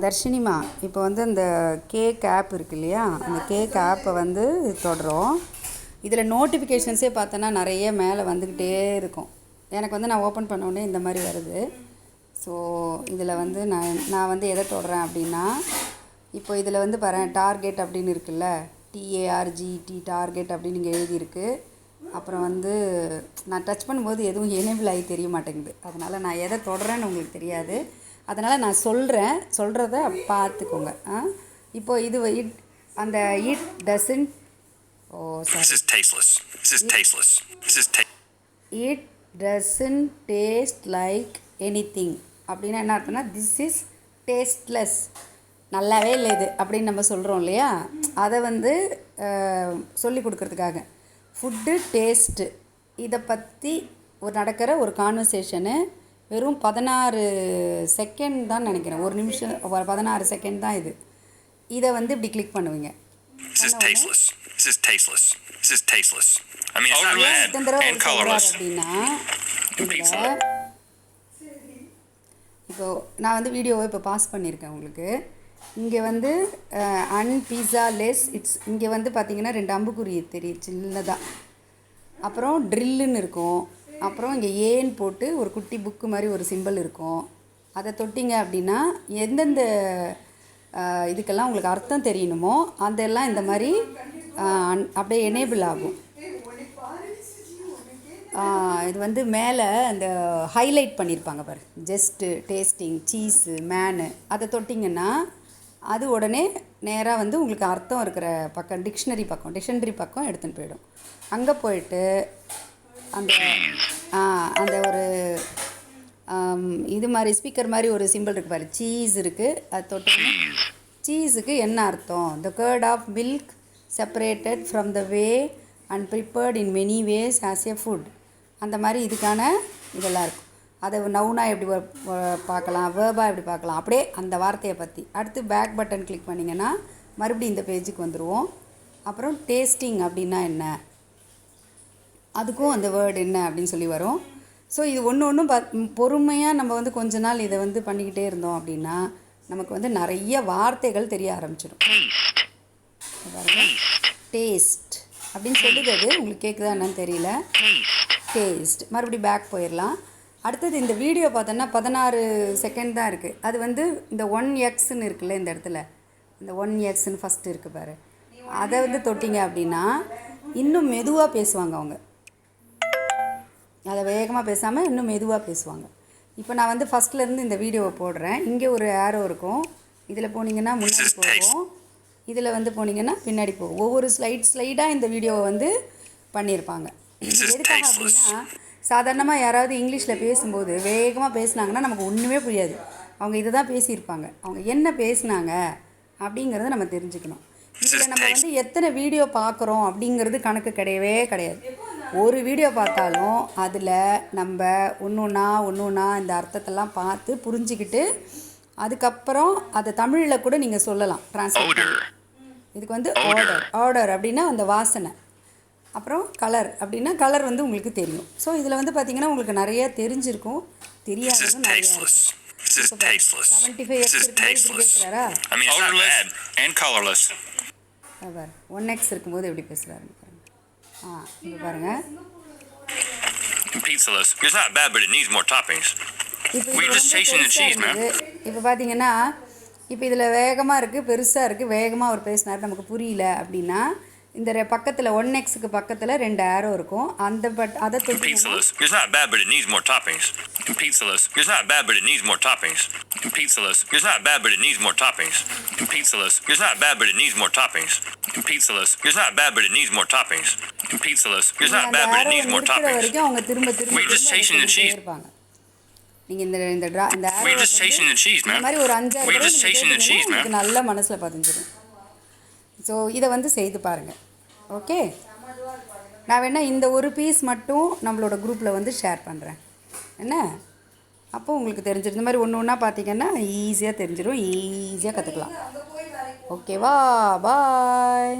தர்ஷினிமா, இப்போ வந்து இந்த கேக் ஆப் இருக்கு இல்லையா, அந்த கேக் ஆப்பை வந்து தொடுறோம். இதில் நோட்டிஃபிகேஷன்ஸே பார்த்தோன்னா நிறைய மேலே வந்துக்கிட்டே இருக்கும். எனக்கு வந்து நான் ஓப்பன் பண்ணோடனே இந்த மாதிரி வருது. ஸோ இதில் வந்து நான் வந்து எதை தொடுறேன் அப்படின்னா, இப்போ இதில் வந்து பாருங்கள் டார்கெட் அப்படின்னு இருக்குல்ல, TARGET டார்கெட் அப்படின்னு இங்கே எழுதியிருக்கு. அப்புறம் வந்து நான் டச் பண்ணும்போது எதுவும் எனேபிள் ஆகி தெரிய மாட்டேங்குது. அதனால் நான் எதை தொடுறேன்னு உங்களுக்கு தெரியாது. அதனால் நான் சொல்கிறத பார்த்துக்கோங்க. இப்போ இது அந்த it doesn't it doesn't taste like anything அப்படின்னா என்ன அர்த்தம்னா, திஸ் இஸ் டேஸ்ட்லெஸ், நல்லாவே இல்லை இது அப்படின்னு நம்ம சொல்கிறோம் இல்லையா. அதை வந்து சொல்லி கொடுக்குறதுக்காக ஃபுட்டு டேஸ்ட்டு இதை பற்றி நடக்கிற ஒரு கான்வர்சேஷனு வெறும் 16 செகண்ட் தான் நினைக்கிறேன். ஒரு நிமிஷம் 16 செகண்ட் தான் இது. இதை வந்து இப்படி கிளிக் பண்ணுவீங்க. அப்படின்னா இப்போ நான் வந்து வீடியோவை இப்போ பாஸ் பண்ணியிருக்கேன் உங்களுக்கு. இங்கே வந்து பீஸா லெஸ் இட்ஸ், இங்கே வந்து பார்த்தீங்கன்னா 2 அம்புக்குறி தெரியும் சின்னதாக. அப்புறம் ட்ரில்லுன்னு இருக்கும். அப்புறம் இங்கே ஏன்னு போட்டு ஒரு குட்டி புக்கு மாதிரி ஒரு சிம்பிள் இருக்கும். அதை தொட்டிங்க அப்படின்னா எந்தெந்த இதுக்கெல்லாம் உங்களுக்கு அர்த்தம் தெரியணுமோ அதெல்லாம் இந்த மாதிரி அப்படியே எனேபிள் ஆகும். இது வந்து மேலே இந்த ஹைலைட் பண்ணியிருப்பாங்க பாரு, ஜஸ்ட்டு டேஸ்டிங் சீஸு மேனு, அதை தொட்டிங்கன்னா அது உடனே நேராக வந்து உங்களுக்கு அர்த்தம் இருக்கிற பக்கம் டிக்ஷனரி பக்கம் எடுத்துன்னு போயிடும். அங்கே போயிட்டு அந்த அந்த ஒரு இது மாதிரி ஸ்பீக்கர் மாதிரி ஒரு சிம்பிள் இருக்குது பாரு, சீஸ் இருக்குது. அது தொட்டு சீஸுக்கு என்ன அர்த்தம், the curd of milk separated from the whey and prepared in many ways as a food, அந்த மாதிரி இதுக்கான இதெல்லாம் இருக்கும். அதை நவுனாக எப்படி பார்க்கலாம், வேர்பாக எப்படி பார்க்கலாம், அப்படியே அந்த வார்த்தையை பற்றி. அடுத்து பேக் பட்டன் கிளிக் பண்ணிங்கன்னா மறுபடியும் இந்த பேஜுக்கு வந்துடுவோம். அப்புறம் டேஸ்டிங் அப்படின்னா என்ன, அதுக்கும் அந்த வேர்டு என்ன அப்படின்னு சொல்லி வரும். ஸோ இது ஒன்றும் பொறுமையாக நம்ம வந்து கொஞ்ச நாள் இதை வந்து பண்ணிக்கிட்டே இருந்தோம் அப்படின்னா நமக்கு வந்து நிறைய வார்த்தைகள் தெரிய ஆரம்பிச்சிடும். டேஸ்ட் அப்படின்னு சொல்லுது, அது உங்களுக்கு கேட்குதா என்னன்னு தெரியல. டேஸ்ட். மறுபடியும் பேக் போயிடலாம். அடுத்தது இந்த வீடியோ பார்த்தோன்னா 16 செகண்ட் தான் இருக்குது. அது வந்து இந்த 1xன்னு இருக்குல்ல, இந்த இடத்துல இந்த 1xன்னு ஃபஸ்ட்டு இருக்குது பாரு, அதை வந்து தொட்டிங்க அப்படின்னா இன்னும் மெதுவாக பேசுவாங்க அவங்க. அதை வேகமாக பேசாமல் இன்னும் மெதுவாக பேசுவாங்க. இப்போ நான் வந்து ஃபஸ்ட்லேருந்து இந்த வீடியோவை போடுறேன். இங்கே ஒரு ஏரோ இருக்கும், இதில் போனீங்கன்னா முன்னாடி போகும், இதில் வந்து போனீங்கன்னா பின்னாடி போகும். ஒவ்வொரு ஸ்லைடாக இந்த வீடியோவை வந்து பண்ணியிருப்பாங்க. எதுக்காக அப்படின்னா, சாதாரணமாக யாராவது இங்கிலீஷில் பேசும்போது வேகமாக பேசுனாங்கன்னா நமக்கு ஒன்றுமே புரியாது. அவங்க இதை தான் பேசியிருப்பாங்க, அவங்க என்ன பேசுனாங்க அப்படிங்கிறத நம்ம தெரிஞ்சுக்கணும். இதில் நம்ம வந்து எத்தனை வீடியோ பார்க்குறோம் அப்படிங்கிறது கணக்கு கிடையவே கிடையாது. ஒரு வீடியோ பார்த்தாலும் அதில் நம்ம ஒன்று இந்த அர்த்தத்தெல்லாம் பார்த்து புரிஞ்சுக்கிட்டு அதுக்கப்புறம் அதை தமிழில் கூட நீங்கள் சொல்லலாம் ட்ரான்ஸ்லேட். இதுக்கு வந்து ஆர்டர் அப்படின்னா அந்த வாசனை, அப்புறம் கலர் அப்படின்னா கலர் வந்து உங்களுக்கு தெரியும். ஸோ இதில் வந்து பார்த்தீங்கன்னா உங்களுக்கு நிறைய தெரிஞ்சிருக்கும், தெரியாததும் நிறையா இருக்கும். 75x பேசுகிறாரா, 1x இருக்கும்போது எப்படி பேசுகிறாரு இப்போ பாருங்கள். இப்போ பார்த்தீங்கன்னா இப்போ இதில் வேகமாக இருக்குது, பெருசாக இருக்குது, வேகமாக அவர் பேசினார், நமக்கு புரியல அப்படின்னா இந்த பக்கத்தில் 1xக்கு பக்கத்தில் 2 ஏரோ இருக்கும், அந்த அதை வரைக்கும் அவங்க திரும்ப இருப்பாங்க. நீங்கள் இந்த மாதிரி ஒரு 5-6 நல்ல மனசில் பதிஞ்சிடும். ஸோ இதை வந்து செய்து பாருங்கள். ஓகே, நான் வேணால் இந்த ஒரு பீஸ் மட்டும் நம்மளோட குரூப்பில் வந்து ஷேர் பண்ணுறேன் என்ன, அப்போ உங்களுக்கு தெரிஞ்சிடும். இந்த மாதிரி ஒன்று பார்த்தீங்கன்னா ஈஸியாக தெரிஞ்சிடும், ஈஸியாக கற்றுக்கலாம். ஓகேவா, பாய்.